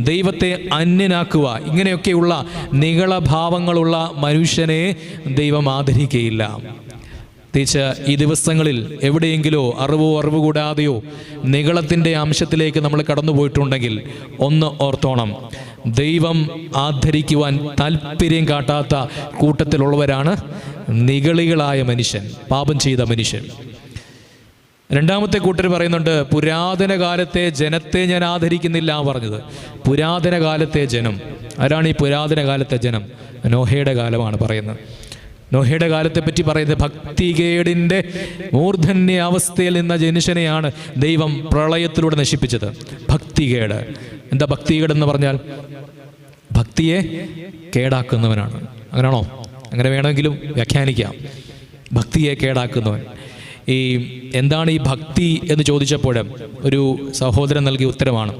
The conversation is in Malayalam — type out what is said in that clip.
ദൈവത്തെ അന്യനാക്കുക, ഇങ്ങനെയൊക്കെയുള്ള നിഗളഭാവങ്ങളുള്ള മനുഷ്യനെ ദൈവം ആദരിക്കുകയില്ല. പ്രത്യേകിച്ച് ഈ ദിവസങ്ങളിൽ എവിടെയെങ്കിലോ അറിവ് കൂടാതെയോ നിഗളത്തിൻ്റെ അംശത്തിലേക്ക് നമ്മൾ കടന്നു പോയിട്ടുണ്ടെങ്കിൽ ഒന്ന് ഓർത്തോണം, ദൈവം ആദരിക്കുവാൻ താല്പര്യം കാട്ടാത്ത കൂട്ടത്തിലുള്ളവരാണ് നിഗളികളായ മനുഷ്യൻ, പാപം ചെയ്ത മനുഷ്യൻ. രണ്ടാമത്തെ കൂട്ടർ പറയുന്നുണ്ട്, പുരാതന കാലത്തെ ജനത്തെ ഞാൻ ആദരിക്കുന്നില്ല പറഞ്ഞത്. പുരാതന കാലത്തെ ജനം ആരാണ്? ഈ പുരാതന കാലത്തെ ജനം നോഹയുടെ കാലമാണ് പറയുന്നത്. നോഹയുടെ കാലത്തെപ്പറ്റി പറയുന്നത് ഭക്തികേടിൻ്റെ മൂർധന്യ അവസ്ഥയിൽ നിന്ന ജനുഷ്യനെയാണ് ദൈവം പ്രളയത്തിലൂടെ നശിപ്പിച്ചത്. ഭക്തികേട്. എന്താ ഭക്തികേടെന്ന് പറഞ്ഞാൽ? ഭക്തിയെ കേടാക്കുന്നവനാണ്. അങ്ങനെയാണോ? അങ്ങനെ വേണമെങ്കിലും വ്യാഖ്യാനിക്കാം. ഭക്തിയെ കേടാക്കുന്നവൻ. എന്താണ് ഈ ഭക്തി എന്ന് ചോദിച്ചപ്പോൾ ഒരു സഹോദരൻ നൽകിയ ഉത്തരമാണ്,